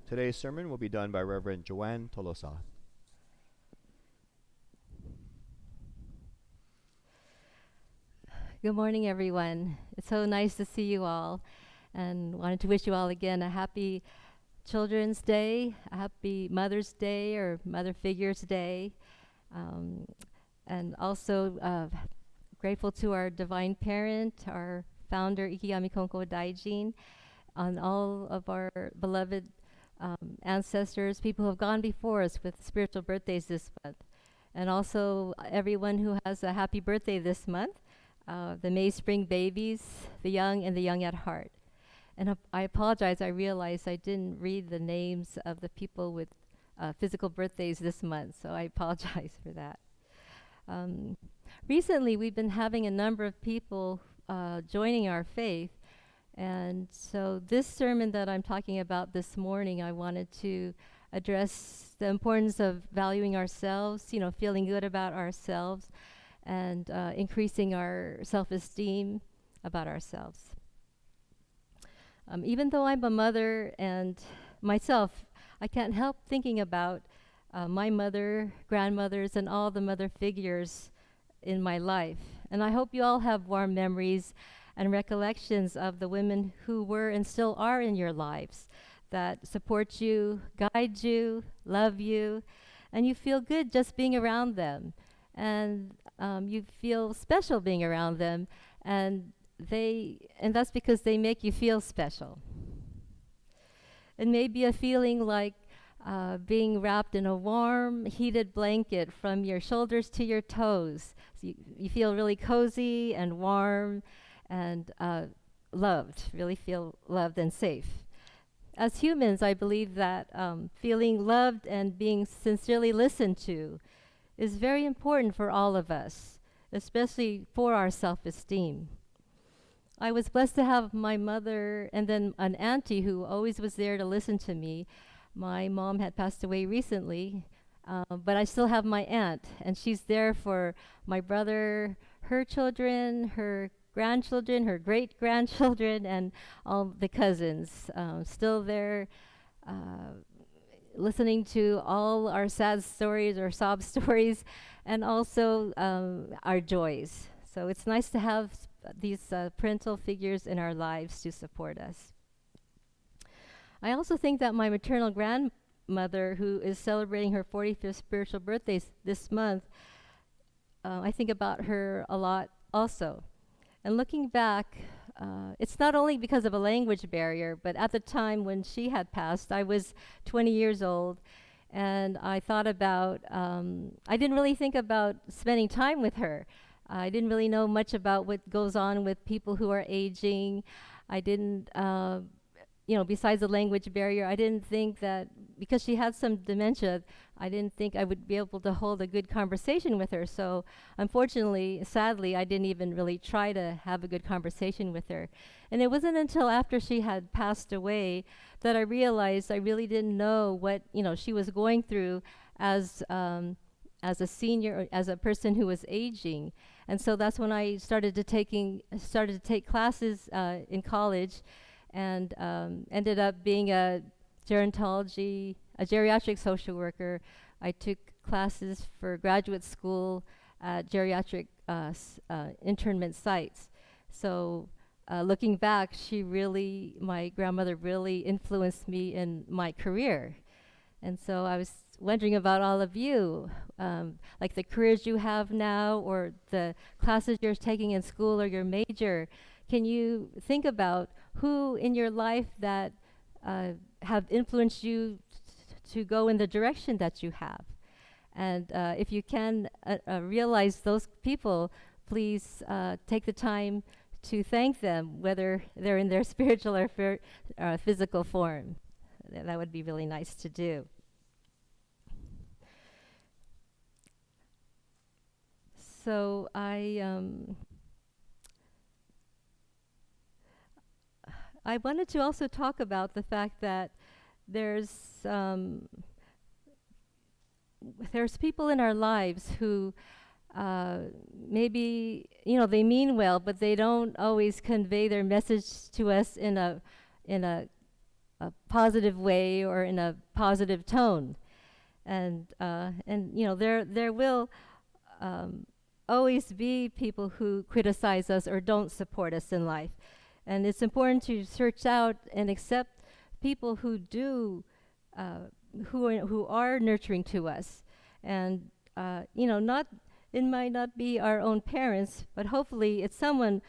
Today's sermon will be done by Reverend Joanne Tolosa. Good morning, everyone. It's so nice to see you all, and wanted to wish you all again a happy Children's Day, a happy Mother's Day or Mother Figures Day, um, and also grateful to our Divine Parent, our founder Ikigami Konko Daijin, on all of our beloved ancestors, people who have gone before us with spiritual birthdays this month, and also everyone who has a happy birthday this month. The May Spring babies, the young and the young at heart. And I apologize, I realized I didn't read the names of the people with physical birthdays this month, so I apologize for that. Recently, we've been having a number of people joining our faith, and so this sermon that I'm talking about this morning, I wanted to address the importance of valuing ourselves, feeling good about ourselves, and increasing our self-esteem about ourselves. Even though I'm a mother and myself, I can't help thinking about my mother, grandmothers, and all the mother figures in my life. And I hope you all have warm memories and recollections of the women who were and still are in your lives that support you, guide you, love you, and you feel good just being around them. And you feel special being around them, and that's because they make you feel special. It may be a feeling like being wrapped in a warm, heated blanket from your shoulders to your toes. So you feel really cozy and warm and loved, really feel loved and safe. As humans, I believe that feeling loved and being sincerely listened to is very important for all of us, especially for our self-esteem. I was blessed to have my mother and then an auntie who always was there to listen to me. My mom had passed away recently, but I still have my aunt, and she's there for my brother, her children, her grandchildren, her great-grandchildren, and all the cousins. Still there, listening to all our sad stories or sob stories, and also our joys. So it's nice to have these parental figures in our lives to support us. I also think that my maternal grandmother, who is celebrating her 45th spiritual birthday this month, I think about her a lot also. And looking back, it's not only because of a language barrier, but at the time when she had passed, I was 20 years old, and I thought about, I didn't really think about spending time with her. I didn't really know much about what goes on with people who are aging. I didn't, besides the language barrier, I didn't think that, because she had some dementia, I didn't think I would be able to hold a good conversation with her. So unfortunately, sadly, I didn't even really try to have a good conversation with her. And it wasn't until after she had passed away that I realized I really didn't know what, she was going through as a senior, or as a person who was aging. And so that's when I started to take classes in college, and ended up being a geriatric social worker. I took classes for graduate school at geriatric internment sites. So looking back, my grandmother really influenced me in my career. And so I was wondering about all of you, like the careers you have now, or the classes you're taking in school, or your major. Can you think about who in your life that have influenced you to go in the direction that you have? And if you can realize those people, please take the time to thank them, whether they're in their spiritual or physical form. That would be really nice to do. So I wanted to also talk about the fact that there's people in our lives who maybe they mean well, but they don't always convey their message to us in a a positive way or in a positive tone. And you know, there will always be people who criticize us or don't support us in life. And it's important to search out and accept people who do, who are nurturing to us. And, you know, not, it might not be our own parents, but hopefully it's someone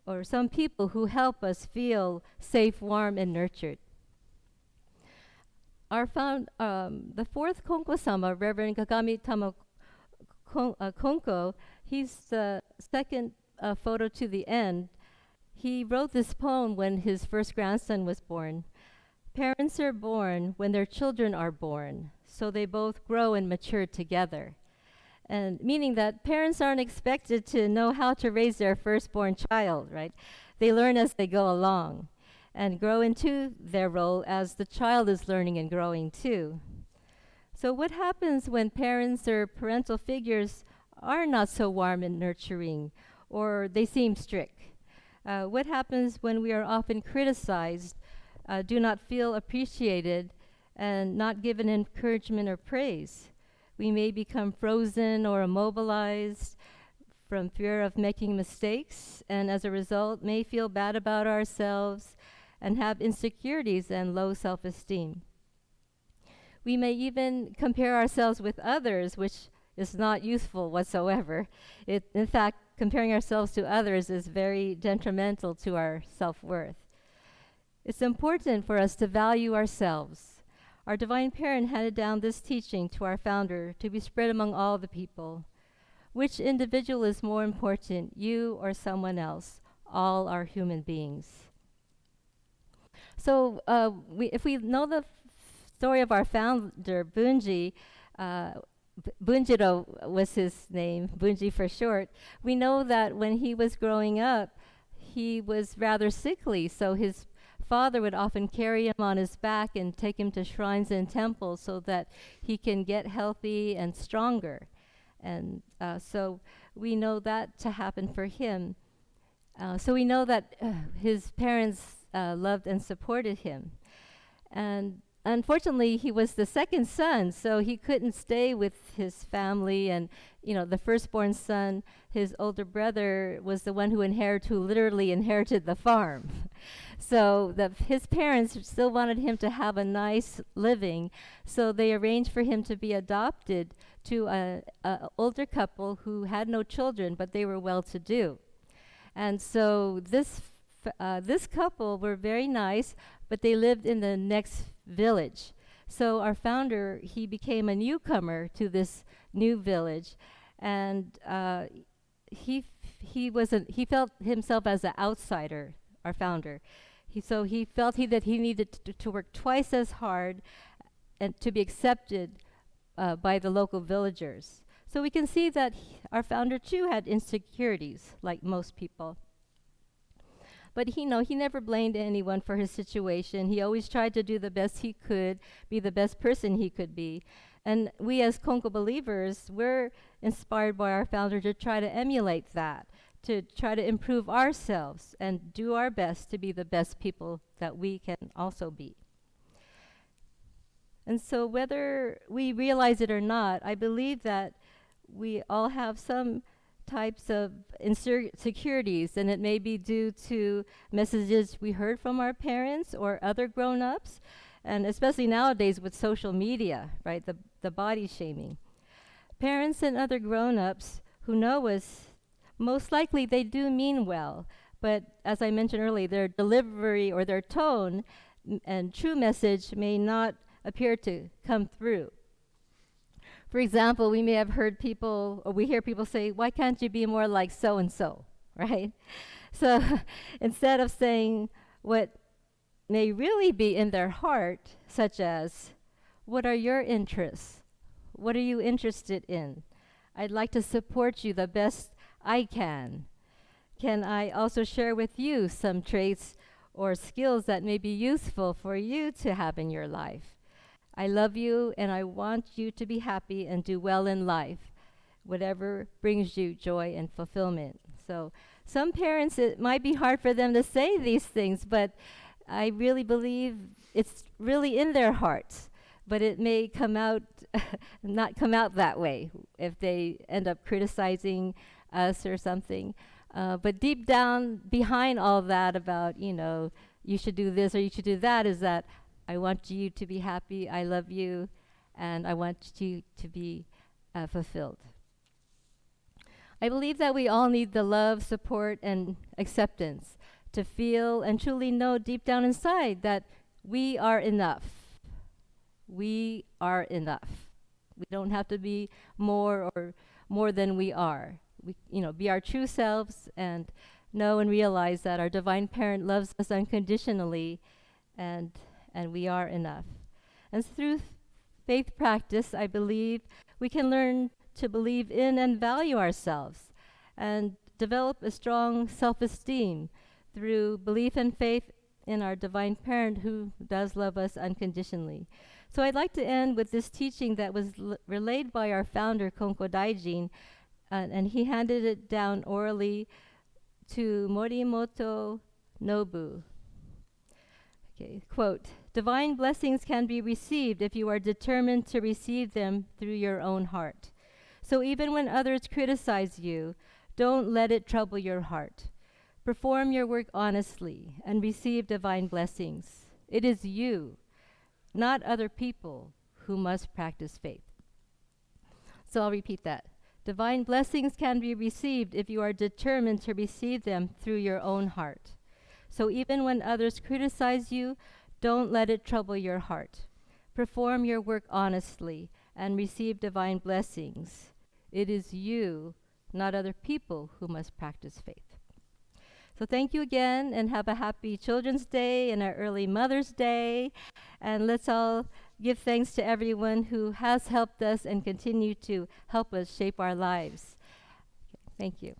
or some people who help us feel safe, warm, and nurtured. The fourth Konko-sama, Reverend Kagami Konko, he's the second photo to the end. He wrote this poem when his first grandson was born. Parents are born when their children are born, so they both grow and mature together. And meaning that parents aren't expected to know how to raise their firstborn child, right? They learn as they go along and grow into their role as the child is learning and growing too. So what happens when parents or parental figures are not so warm and nurturing, or they seem strict? What happens when we are often criticized, do not feel appreciated, and not given encouragement or praise? We may become frozen or immobilized from fear of making mistakes, and as a result may feel bad about ourselves and have insecurities and low self-esteem. We may even compare ourselves with others, which is not useful whatsoever. In fact, comparing ourselves to others is very detrimental to our self-worth. It's important for us to value ourselves. Our Divine Parent handed down this teaching to our founder to be spread among all the people. Which individual is more important, you or someone else? All are human beings. So if we know the story of our founder, Bunji, Bunjiro was his name, Bunji for short, we know that when he was growing up, he was rather sickly, so his father would often carry him on his back and take him to shrines and temples so that he can get healthy and stronger. And so we know that to happen for him. So we know that his parents loved and supported him. And unfortunately, he was the second son, so he couldn't stay with his family. And, you know, the firstborn son, his older brother, was the one who literally inherited the farm. So his parents still wanted him to have a nice living, so they arranged for him to be adopted to an older couple who had no children, but they were well-to-do. And so this couple were very nice, but they lived in the next village. So our founder, he became a newcomer to this new village, and he felt himself as an outsider, our founder. So he felt that he needed to work twice as hard and to be accepted by the local villagers. So we can see that our founder too had insecurities, like most people. But he never blamed anyone for his situation. He always tried to do the best he could, be the best person he could be. And we as Konko believers, we're inspired by our founder to try to emulate that, to try to improve ourselves and do our best to be the best people that we can also be. And so whether we realize it or not, I believe that we all have some types of insecurities, and it may be due to messages we heard from our parents or other grown-ups, and especially nowadays with social media, right, the body shaming. Parents and other grown-ups who know us, most likely they do mean well, but as I mentioned earlier, their delivery or their tone and true message may not appear to come through. For example, we may have heard people, or we hear people say, why can't you be more like so-and-so, right? So instead of saying what may really be in their heart, such as, what are your interests? What are you interested in? I'd like to support you the best I can. Can I also share with you some traits or skills that may be useful for you to have in your life? I love you and I want you to be happy and do well in life, whatever brings you joy and fulfillment. So some parents, it might be hard for them to say these things, but I really believe it's really in their hearts, but it may come out, not come out that way if they end up criticizing us or something. But deep down, behind all that about, you should do this or you should do that, is that I want you to be happy, I love you, and I want you to be fulfilled. I believe that we all need the love, support, and acceptance to feel and truly know deep down inside that we are enough. We are enough. We don't have to be more or more than we are. We, be our true selves and know and realize that our divine parent loves us unconditionally, and we are enough. And through faith practice, I believe we can learn to believe in and value ourselves and develop a strong self-esteem through belief and faith in our divine parent who does love us unconditionally. So I'd like to end with this teaching that was relayed by our founder, Konko Daijin, and he handed it down orally to Morimoto Nobu. Okay, quote, "Divine blessings can be received if you are determined to receive them through your own heart. So even when others criticize you, don't let it trouble your heart. Perform your work honestly and receive divine blessings. It is you, not other people, who must practice faith." So I'll repeat that. Divine blessings can be received if you are determined to receive them through your own heart. So even when others criticize you, don't let it trouble your heart. Perform your work honestly and receive divine blessings. It is you, not other people, who must practice faith. So thank you again, and have a happy Children's Day and an early Mother's Day. And let's all give thanks to everyone who has helped us and continue to help us shape our lives. Okay, thank you.